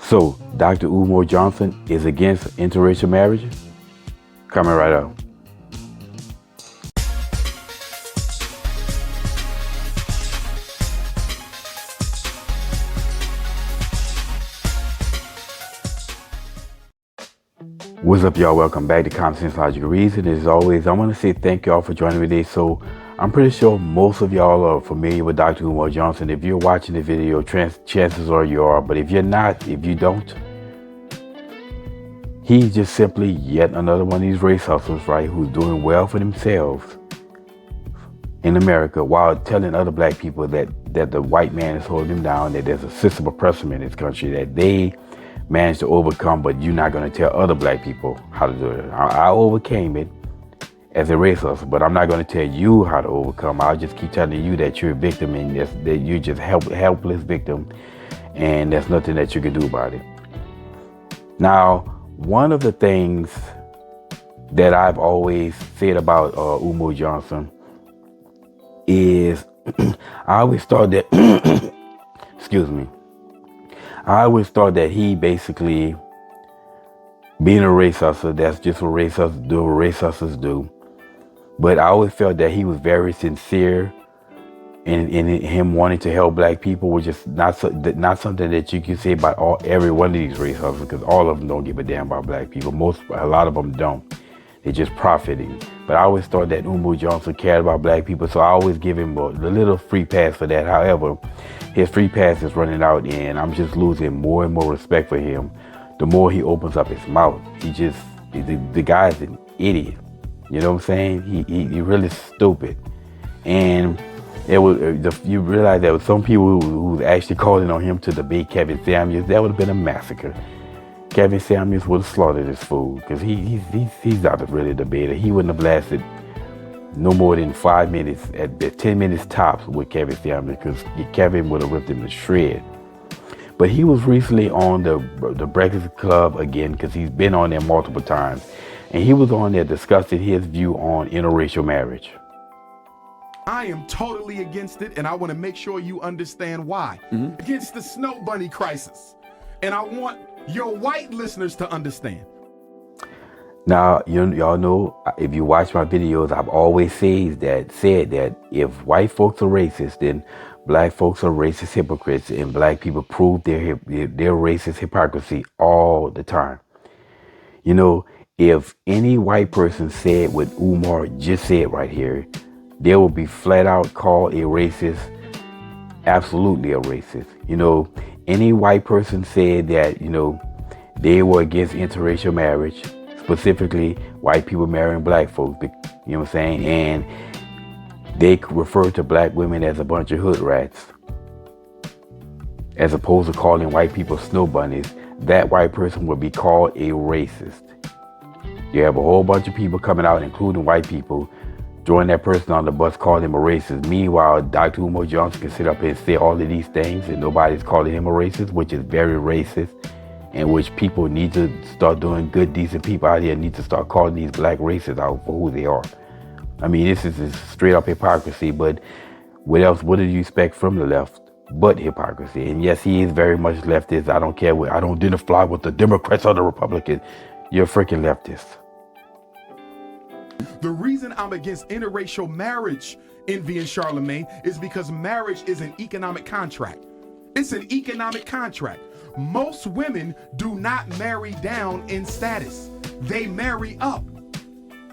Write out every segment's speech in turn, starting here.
So, Dr. Umar Johnson is against interracial marriages? Coming right up. What's up, y'all? Welcome back to Common Sense Logical Reason. As always, I want to say thank y'all for joining me today. So, I'm pretty sure most of y'all are familiar with Dr. Umar Johnson. If you're watching the video, chances are you are. But if you're not, if you don't, he's just simply yet another one of these race hustlers, right, who's doing well for themselves in America while telling other black people that the white man is holding them down, that there's a system of oppression in this country that they managed to overcome, but you're not going to tell other black people how to do it. I overcame it as a race hustler, but I'm not going to tell you how to overcome. I'll just keep telling you that you're a victim and that you're just helpless victim, and there's nothing that you can do about it. Now, one of the things that I've always said about Umar Johnson is I always thought that excuse me, I always thought that he basically, being a race hustler, that's just what race hustlers do. But I always felt that he was very sincere in him wanting to help black people, which is not something that you can say about every one of these race hustlers, because all of them don't give a damn about black people. A lot of them don't. They're just profiting. But I always thought that Umar Johnson cared about black people, so I always give him a little free pass for that. However, his free pass is running out, and I'm just losing more and more respect for him. The more he opens up his mouth, the guy's an idiot. You know what I'm saying? He really stupid. And you realize that with some people who actually calling on him to debate Kevin Samuels, that would have been a massacre. Kevin Samuels would have slaughtered his food, because he's not really a debater. He wouldn't have lasted no more than 5 minutes, at 10 minutes tops with Kevin Samuels, because Kevin would have ripped him to shred. But he was recently on the Breakfast Club again, because he's been on there multiple times. And he was on there discussing his view on interracial marriage. I am totally against it, and I want to make sure you understand why. Against the snow bunny crisis. And I want your white listeners to understand. Now, y'all know, if you watch my videos, I've always said that if white folks are racist, then black folks are racist hypocrites, and black people prove their racist hypocrisy all the time. You know, if any white person said what Umar just said right here, they will be flat out called a racist, absolutely a racist. You know, any white person said that, they were against interracial marriage, specifically white people marrying black folks, you know what I'm saying? And they refer to black women as a bunch of hood rats, as opposed to calling white people snow bunnies. That white person would be called a racist. You have a whole bunch of people coming out, including white people, throwing that person on the bus, calling him a racist. Meanwhile, Dr. Umar Johnson can sit up and say all of these things, and nobody's calling him a racist, which is very racist, and which people need to start doing. Good, decent people out here need to start calling these black racists out for who they are. I mean, this is straight up hypocrisy, but what else? What do you expect from the left but hypocrisy? And yes, he is very much leftist. I don't care. I don't identify with the Democrats or the Republicans. You're a freaking leftist. The reason I'm against interracial marriage, Envy and Charlemagne, is because marriage is an economic contract. It's an economic contract. Most women do not marry down in status. They marry up.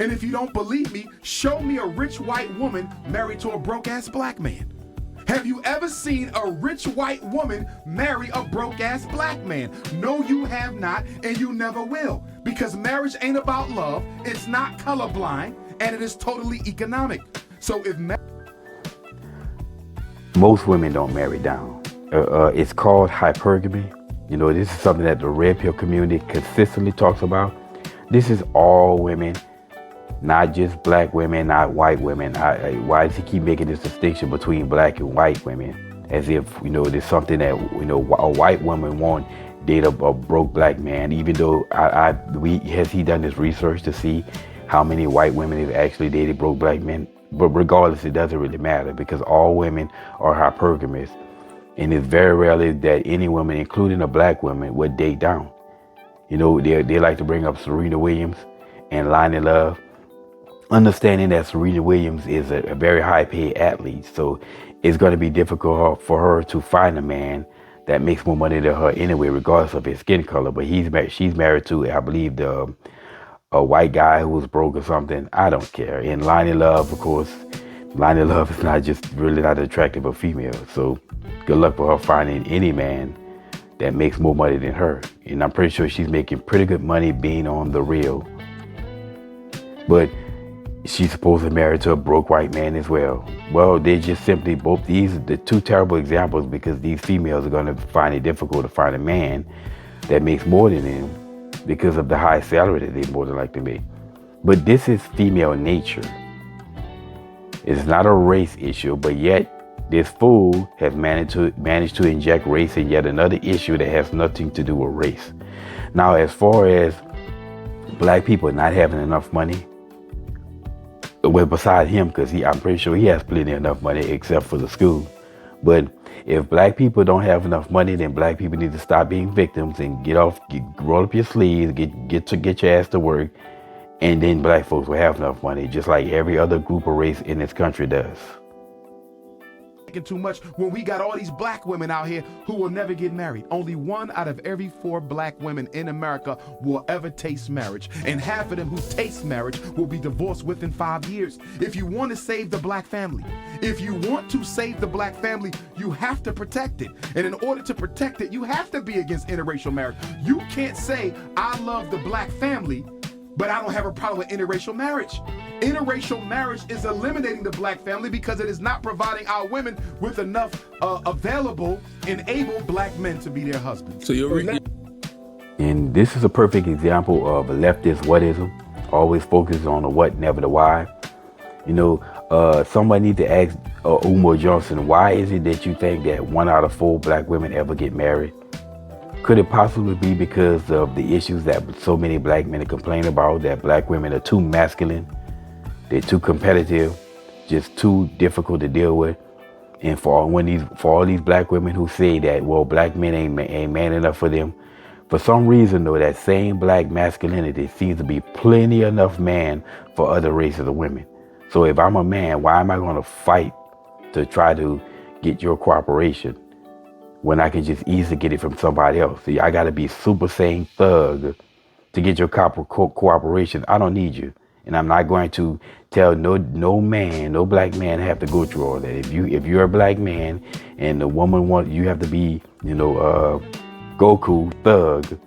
And if you don't believe me, show me a rich white woman married to a broke-ass black man. Have you ever seen a rich white woman marry a broke-ass black man? No, you have not, and you never will. Because marriage ain't about love, it's not colorblind, and it is totally economic. So if most women don't marry down. It's called hypergamy. This is something that the red pill community consistently talks about. This is all women, not just black women, not white women. Why does he keep making this distinction between black and white women? As if, there's something that, a white woman won't date a broke black man, even though has he done this research to see how many white women have actually dated broke black men? But regardless, it doesn't really matter, because all women are hypergamous. And it's very rarely that any woman, including a black woman, would date down. You know, they like to bring up Serena Williams and Lionel Love, understanding that Serena Williams is a very high-paid athlete. So it's going to be difficult for her to find a man that makes more money than her anyway, regardless of his skin color. But she's married to, I believe, a white guy who was broke or something. I don't care. And Lionel Love, of course, Lionel Love is not just really not attractive a female. So good luck for her finding any man that makes more money than her. And I'm pretty sure she's making pretty good money being on The Real. But she's supposed to be married to a broke white man as well. Well, they just simply both, these are the two terrible examples, because these females are going to find it difficult to find a man that makes more than them because of the high salary that they more than likely make. But this is female nature. It's not a race issue, but yet this fool has managed to inject race in yet another issue that has nothing to do with race. Now, as far as black people not having enough money, well, beside him, because I'm pretty sure he has plenty enough money except for the school. But if black people don't have enough money, then black people need to stop being victims and roll up your sleeves, get your ass to work, and then black folks will have enough money, just like every other group of race in this country does. Too much when we got all these black women out here who will never get married. Only 1 out of every 4 black women in America will ever taste marriage, and half of them who taste marriage will be divorced within 5 years. If you want to save the black family, you have to protect it. And in order to protect it, you have to be against interracial marriage. You can't say, I love the black family, but I don't have a problem with interracial marriage. Interracial marriage is eliminating the black family because it is not providing our women with enough available and able black men to be their husbands. So And this is a perfect example of leftist whatism, always focused on the what, never the why. You know, somebody need to ask Umar Johnson, why is it that you think that 1 out of 4 black women ever get married? Could it possibly be because of the issues that so many black men complain about, that black women are too masculine, they're too competitive, just too difficult to deal with? And for all these black women who say that, well, black men ain't man enough for them, for some reason though, that same black masculinity seems to be plenty enough man for other races of women. So if I'm a man, why am I going to fight to try to get your cooperation when I can just easily get it from somebody else? See, I got to be Super Saiyan thug to get your cooperation. I don't need you. And I'm not going to tell no black man have to go through all that. If you're a black man and the woman you have to be, Goku thug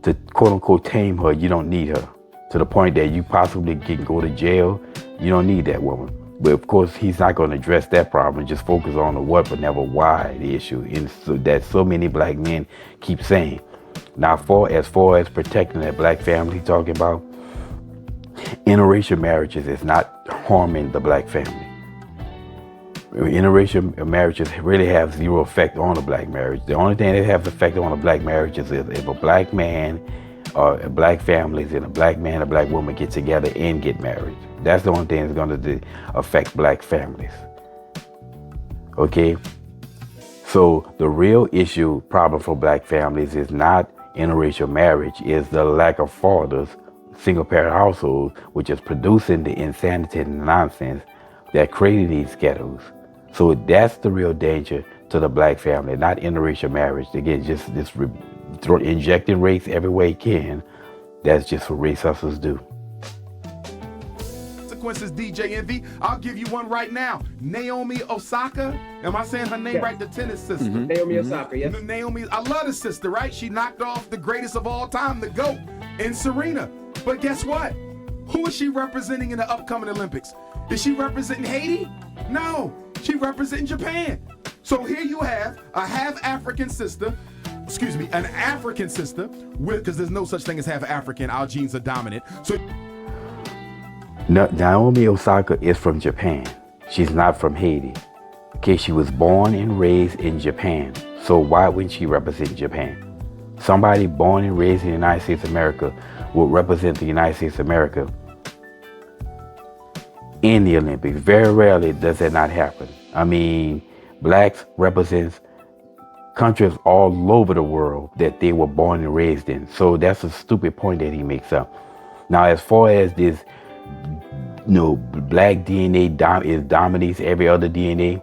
to quote unquote tame her. You don't need her, to the point that you possibly can go to jail. You don't need that woman. But of course, he's not going to address that problem. Just focus on the what, but never why the issue. And so many black men keep saying. Now, as far as protecting that black family, talking about interracial marriages is not harming the black family. Interracial marriages really have zero effect on a black marriage. The only thing that has effect on a black marriage is if a black man or black families and a black man and a black woman get together and get married. That's the only thing that's going to affect black families. Okay? So the real problem for black families is not interracial marriage, is the lack of fathers, single parent households, which is producing the insanity and nonsense that created these ghettos. So that's the real danger to the black family, not interracial marriage. Again, just injecting race every way it can. That's just what race hustlers do. Consequences, DJ Envy. I'll give you one right now. Naomi Osaka. Am I saying her name right? The tennis sister. Mm-hmm. Naomi Osaka, yes. Naomi, I love the sister, right? She knocked off the greatest of all time, the GOAT, in Serena. But guess what? Who is she representing in the upcoming Olympics? Is she representing Haiti? No, she representing Japan. So here you have a half African sister, an African sister, because there's no such thing as half African. Our genes are dominant. So Naomi Osaka is from Japan. She's not from Haiti. Okay, she was born and raised in Japan. So why wouldn't she represent Japan? Somebody born and raised in the United States of America will represent the United States of America in the Olympics. Very rarely does that not happen. I mean, blacks represents countries all over the world that they were born and raised in. So that's a stupid point that he makes up. Now, as far as this, black DNA dominates every other DNA,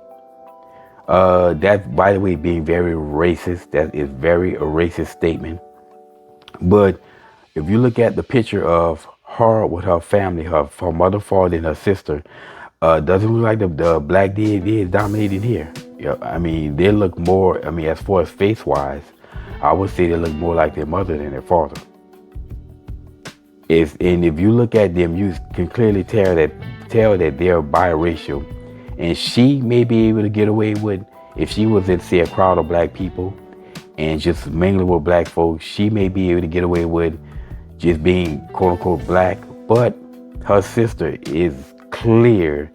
that's, by the way, being very racist. That is very a racist statement. But if you look at the picture of her with her family, her mother, father, and her sister, doesn't look like the black DNA is dominating here. Yeah, I mean, they look more, as far as face-wise, I would say they look more like their mother than their father. And if you look at them, you can clearly tell that they're biracial. And she may be able to get away with, if she was in, say, a crowd of black people and just mingling with black folks, she may be able to get away with just being quote-unquote black. But her sister is clear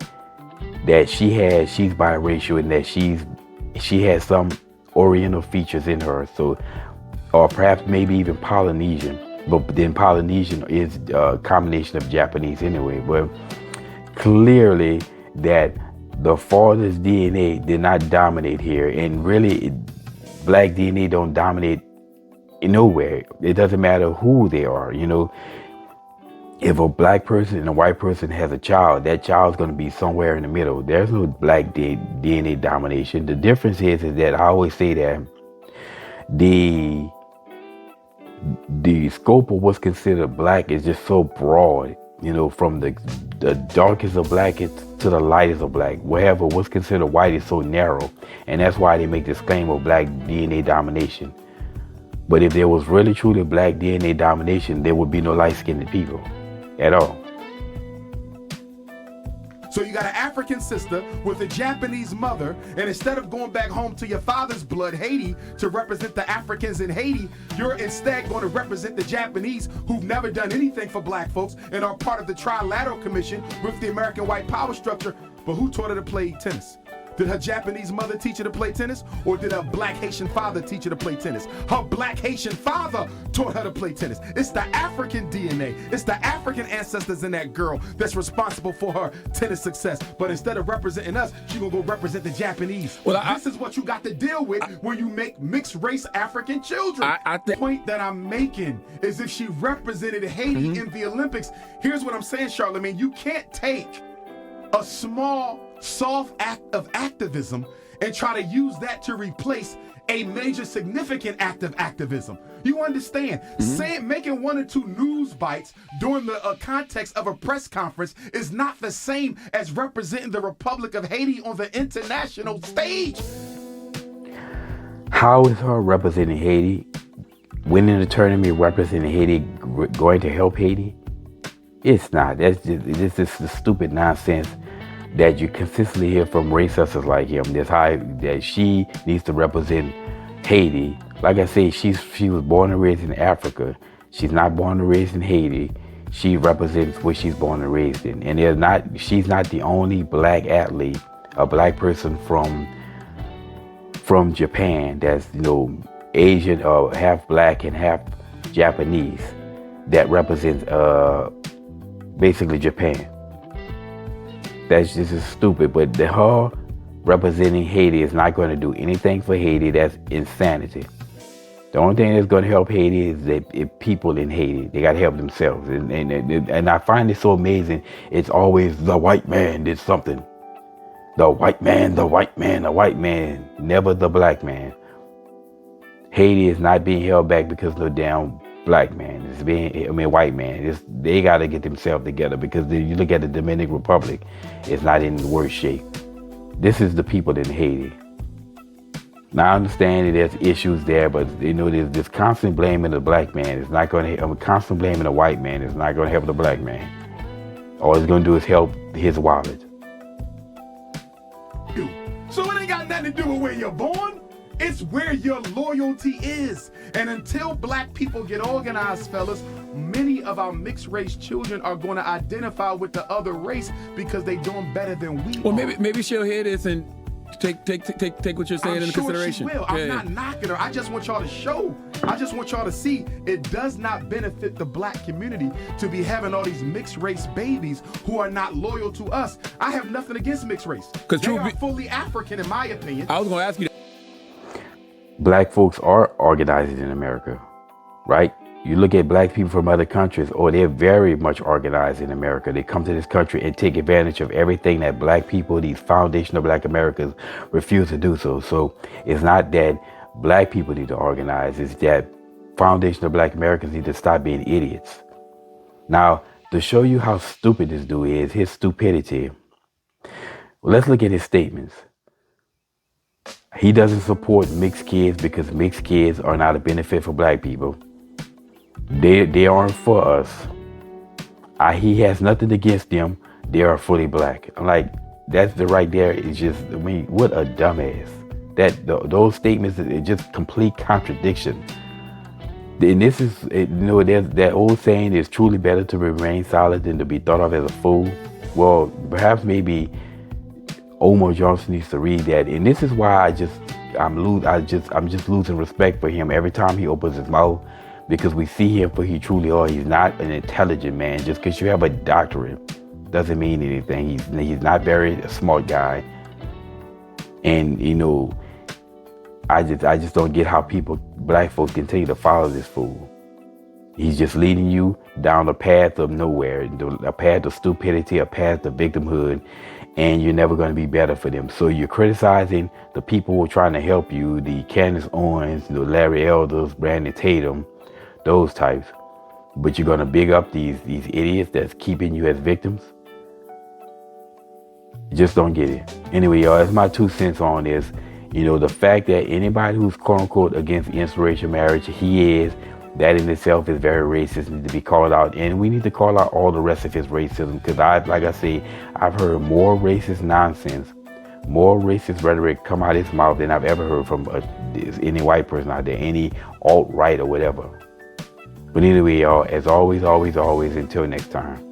that she's biracial and that she has some Oriental features in her. So, or perhaps maybe even Polynesian. But then Polynesian is a combination of Japanese anyway. But clearly that the father's DNA did not dominate here. And really, black DNA don't dominate nowhere. It doesn't matter who they are, If a black person and a white person has a child, that child's going to be somewhere in the middle. There's no black DNA domination. The difference is that I always say that the scope of what's considered black is just so broad, from the darkest of black to the lightest of black. What's considered white is so narrow. And that's why they make this claim of black DNA domination. But if there was really truly black DNA domination, there would be no light-skinned people at all. So you got an African sister with a Japanese mother, and instead of going back home to your father's blood, Haiti, to represent the Africans in Haiti, you're instead going to represent the Japanese who've never done anything for black folks and are part of the Trilateral Commission with the American white power structure. But who taught her to play tennis? Did her Japanese mother teach her to play tennis, or did her black Haitian father teach her to play tennis? Her black Haitian father taught her to play tennis. It's the African DNA. It's the African ancestors in that girl that's responsible for her tennis success. But instead of representing us, she's going to go represent the Japanese. Well, this is what you got to deal with when you make mixed race African children. The point that I'm making is if she represented Haiti in the Olympics, here's what I'm saying, Charlamagne. You can't take a small, soft act of activism and try to use that to replace a major significant act of activism. You understand? Making one or two news bites during the context of a press conference is not the same as representing the Republic of Haiti on the international stage. How is her representing Haiti, winning the tournament, representing Haiti, going to help Haiti? It's not. This is the stupid nonsense that you consistently hear from racisters like him. That she needs to represent Haiti. Like I say, she was born and raised in Africa. She's not born and raised in Haiti. She represents what she's born and raised in. And she's not the only black athlete, a black person from Japan that's Asian or half black and half Japanese that represents basically Japan. That's just stupid. But her representing Haiti is not going to do anything for Haiti. That's insanity. The only thing that's going to help Haiti is the people in Haiti. They got to help themselves. And I find it so amazing. It's always the white man did something. The white man, the white man, the white man. Never the black man. Haiti is not being held back because no damn black man. White man. They got to get themselves together, because you look at the Dominican Republic, it's not in the worst shape. This is the people in Haiti. Now I understand that there's issues there, but there's this constant blaming the black man. It's not going to constant blaming the white man. It's not going to help the black man. All it's going to do is help his wallet. So it ain't got nothing to do with where you're born. It's where your loyalty is. And until black people get organized, fellas, many of our mixed race children are going to identify with the other race because they're doing better than we are. Well, maybe she'll hear this and take what you're saying into consideration. She will. I'm not knocking her. I just want y'all to show. I just want y'all to see it does not benefit the black community to be having all these mixed race babies who are not loyal to us. I have nothing against mixed race. They are fully African, in my opinion. I was going to ask you that. Black folks are organizing in America, right? You look at black people from other countries, or they're very much organized in America. They come to this country and take advantage of everything that black people, these foundational black Americans, refuse to do so. So it's not that black people need to organize, it's that foundational black Americans need to stop being idiots. Now, to show you how stupid this dude is, his stupidity, let's look at his statements. He doesn't support mixed kids because mixed kids are not a benefit for black people. They aren't for us. He has nothing against them. They are fully black. I'm like, that's the right there. It's just, I mean, what a dumbass. Those statements are just complete contradiction. And this is, there's that old saying, it's truly better to remain silent than to be thought of as a fool. Well, perhaps maybe Umar Johnson needs to read that. And this is why I'm just losing respect for him every time he opens his mouth, because we see him for he truly are. He's not an intelligent man. Just because you have a doctorate doesn't mean anything. He's not very a smart guy. And I just don't get how black folks continue to follow this fool. He's just leading you down a path of nowhere, a path of stupidity, a path of victimhood, and you're never going to be better for them. So you're criticizing the people who are trying to help you, the Candace Owens, the Larry Elders, Brandon Tatum, those types. But you're going to big up these idiots that's keeping you as victims. Just don't get it. Anyway, y'all, that's my 2 cents on this. The fact that anybody who's quote unquote against interracial marriage, that in itself is very racist, needs to be called out. And we need to call out all the rest of his racism, because I've heard more racist nonsense, more racist rhetoric come out of his mouth than I've ever heard from any white person out there, any alt-right or whatever. But anyway, y'all, as always, until next time.